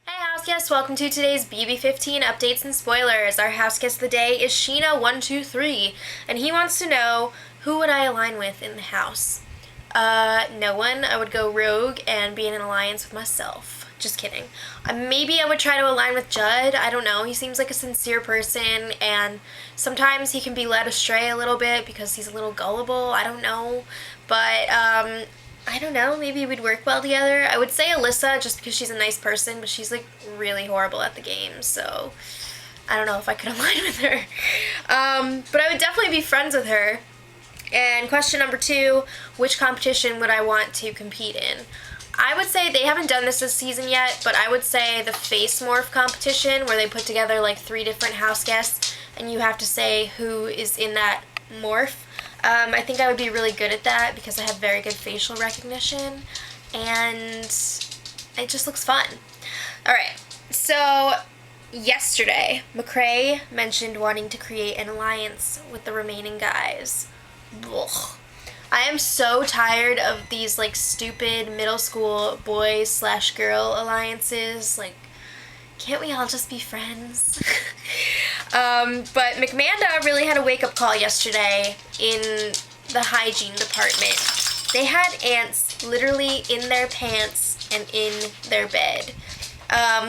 House guests, welcome to today's BB15 updates and spoilers. Our house guest of the day is Sheena123, and he wants to know, who would I align with in the house? No one. I would go rogue and be in an alliance with myself. Just kidding. Maybe I would try to align with Judd. I don't know. He seems like a sincere person, and sometimes he can be led astray a little bit because he's a little gullible. I don't know. But, I don't know, maybe we'd work well together. I would say Alyssa just because she's a nice person, but she's like really horrible at the game, so I don't know if I could align with her. But I would definitely be friends with her. And question number 2, which competition would I want to compete in? I would say, they haven't done this season yet, but I would say the face morph competition where they put together like 3 different house guests and you have to say who is in that morph. I think I would be really good at that because I have very good facial recognition, and it just looks fun. Alright, so yesterday, McCrae mentioned wanting to create an alliance with the remaining guys. Ugh. I am so tired of these, like, stupid middle school boys/girl alliances. Like, can't we all just be friends? But McManda really had a wake-up call yesterday in the hygiene department. They had ants literally in their pants and in their bed.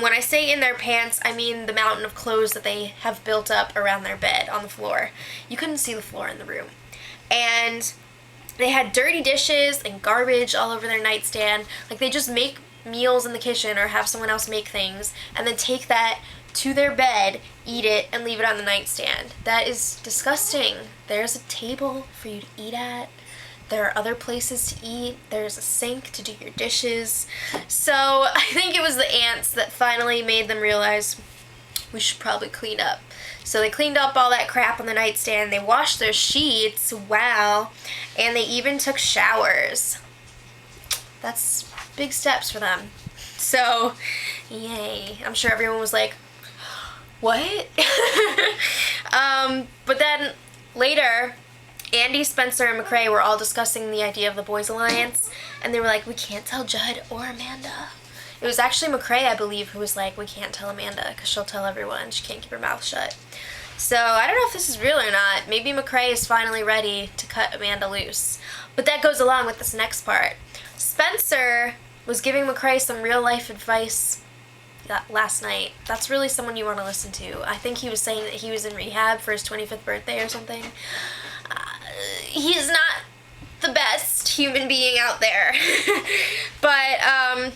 When I say in their pants, I mean the mountain of clothes that they have built up around their bed on the floor. You couldn't see the floor in the room. And they had dirty dishes and garbage all over their nightstand. Like, they just make meals in the kitchen or have someone else make things and then take that to their bed, eat it, and leave it on the nightstand. That is disgusting. There's a table for you to eat at. There are other places to eat. There's a sink to do your dishes. So I think it was the ants that finally made them realize we should probably clean up. So they cleaned up all that crap on the nightstand. They washed their sheets. Wow. And they even took showers. That's big steps for them. So, yay. I'm sure everyone was like, what? But then later, Andy, Spencer, and McCrae were all discussing the idea of the Boys Alliance, and they were like, we can't tell Judd or Amanda. It was actually McCrae, I believe, who was like, we can't tell Amanda because she'll tell everyone. She can't keep her mouth shut. So I don't know if this is real or not. Maybe McCrae is finally ready to cut Amanda loose. But that goes along with this next part. Spencer was giving McCrae some real-life advice last night. That's really someone you want to listen to. I think he was saying that he was in rehab for his 25th birthday or something. He's not the best human being out there. But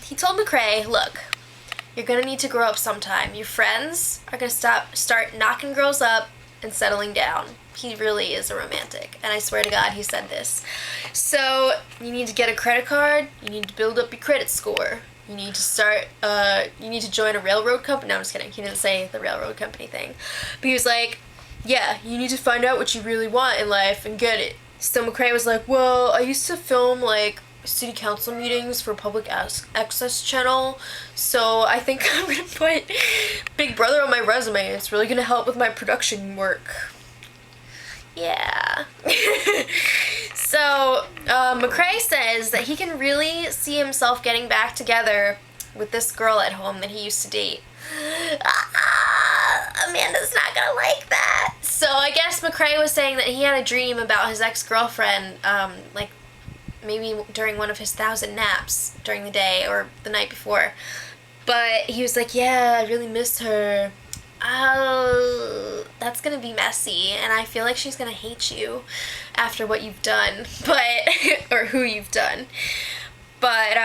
he told McCrae, look, you're going to need to grow up sometime. Your friends are going to start knocking girls up and settling down. He really is a romantic, and I swear to God he said this. So you need to get a credit card, you need to build up your credit score, you need to join a railroad company. No, I'm just kidding. He didn't say the railroad company thing. But he was like, yeah, you need to find out what you really want in life and get it. So McCrae was like, well, I used to film, like, city council meetings for public access channel, so I think I'm gonna put Big Brother on my resume. It's really gonna help with my production work. Yeah. So, McCrae says that he can really see himself getting back together with this girl at home that he used to date. Amanda's not gonna like that. So I guess McCrae was saying that he had a dream about his ex-girlfriend, like maybe during one of his 1,000 naps during the day or the night before. But he was like, yeah, I really miss her. Oh, that's gonna be messy, and I feel like she's gonna hate you after what you've done, but, or who you've done. But,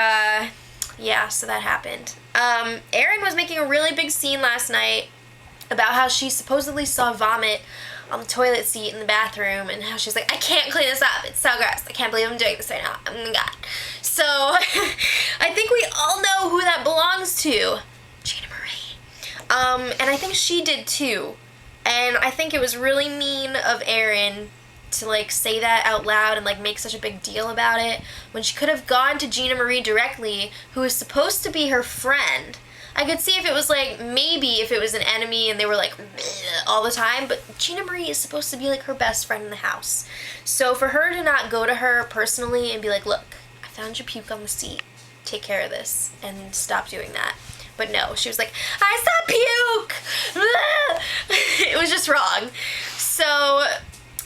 yeah, so that happened. Erin was making a really big scene last night about how she supposedly saw vomit on the toilet seat in the bathroom, and how she's like, I can't clean this up, it's so gross, I can't believe I'm doing this right now, oh my god. So, I think we all know who that belongs to. Gina Marie. And I think she did too. And I think it was really mean of Erin to, like, say that out loud and, like, make such a big deal about it when she could have gone to Gina Marie directly, who is supposed to be her friend. I could see if it was, like, maybe if it was an enemy and they were, like, all the time, but Gina Marie is supposed to be, like, her best friend in the house. So for her to not go to her personally and be like, look, I found your puke on the seat. take care of this and stop doing that. But no, she was like, I saw puke! It was just wrong. So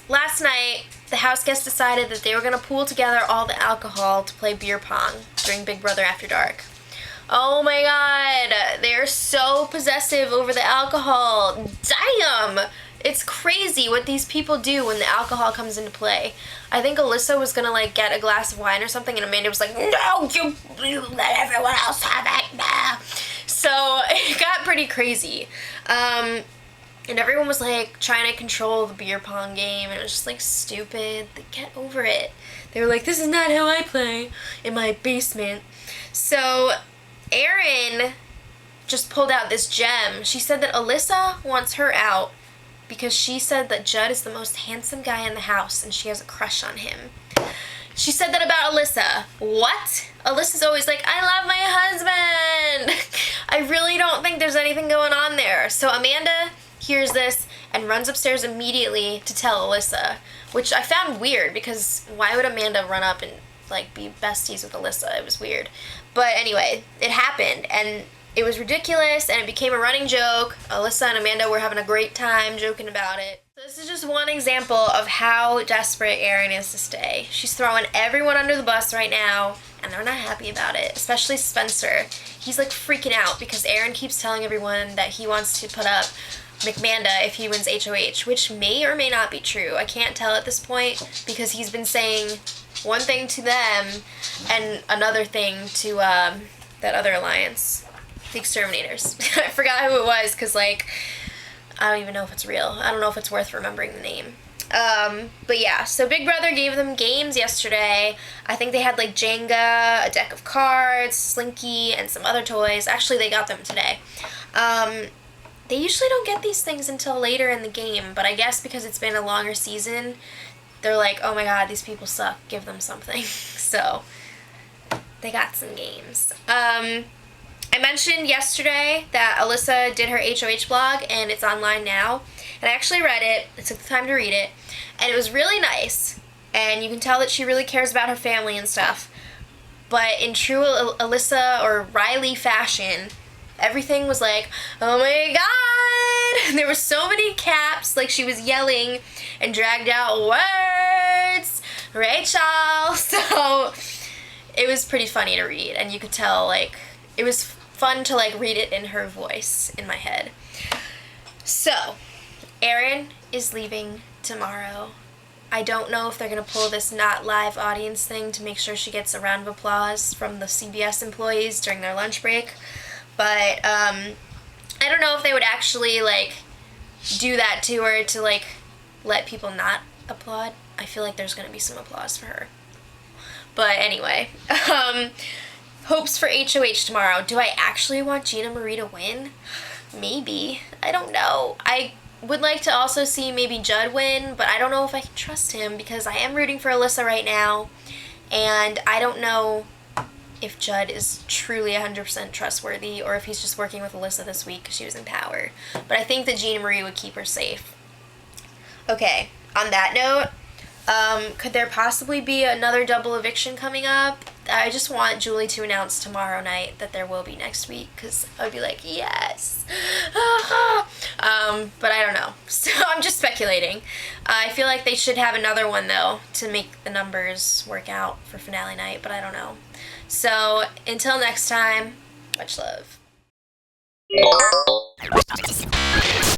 last night, the house guests decided that they were going to pool together all the alcohol to play beer pong during Big Brother After Dark. Oh my god, they're so possessive over the alcohol. Damn! It's crazy what these people do when the alcohol comes into play. I think Alyssa was gonna like get a glass of wine or something, and Amanda was like, no, you let everyone else have it. Nah. So it got pretty crazy. And everyone was like trying to control the beer pong game, and it was just like stupid. Get over it. They were like, this is not how I play in my basement. So Erin just pulled out this gem. She said that Alyssa wants her out because she said that Judd is the most handsome guy in the house and she has a crush on him. She said that about Alyssa. What? Alyssa's always like, I love my husband. I really don't think there's anything going on there. So Amanda hears this and runs upstairs immediately to tell Alyssa, which I found weird because why would Amanda run up and like be besties with Alyssa? It was weird. But anyway, it happened and it was ridiculous and it became a running joke. Alyssa and Amanda were having a great time joking about it. So this is just one example of how desperate Erin is to stay. She's throwing everyone under the bus right now and they're not happy about it, especially Spencer. He's like freaking out because Erin keeps telling everyone that he wants to put up McManda if he wins HOH, which may or may not be true. I can't tell at this point because he's been saying one thing to them and another thing to that other alliance. The Exterminators. I forgot who it was because, like, I don't even know if it's real. I don't know if it's worth remembering the name. But yeah, so Big Brother gave them games yesterday. I think they had, like, Jenga, a deck of cards, Slinky, and some other toys. Actually, they got them today. They usually don't get these things until later in the game, but I guess because it's been a longer season, they're like, oh my god, these people suck. Give them something. So, they got some games. I mentioned yesterday that Alyssa did her HOH blog, and it's online now. And I actually read it. I took the time to read it. And it was really nice. And you can tell that she really cares about her family and stuff. But in true Alyssa or Riley fashion, everything was like, oh my god! There were so many caps, like she was yelling and dragged out words. Rachel! So it was pretty funny to read. And you could tell, like, it was fun to like read it in her voice in my head. So, Erin is leaving tomorrow. I don't know if they're going to pull this not live audience thing to make sure she gets a round of applause from the CBS employees during their lunch break. But, I don't know if they would actually like do that to her to like let people not applaud. I feel like there's going to be some applause for her. But anyway, hopes for HOH tomorrow. Do I actually want Gina Marie to win? Maybe. I don't know. I would like to also see maybe Judd win, but I don't know if I can trust him because I am rooting for Alyssa right now, and I don't know if Judd is truly 100% trustworthy or if he's just working with Alyssa this week because she was in power. But I think that Gina Marie would keep her safe. Okay, on that note, could there possibly be another double eviction coming up? I just want Julie to announce tomorrow night that there will be next week because I would be like, yes. But I don't know. So I'm just speculating. I feel like they should have another one, though, to make the numbers work out for finale night, but I don't know. So until next time, much love.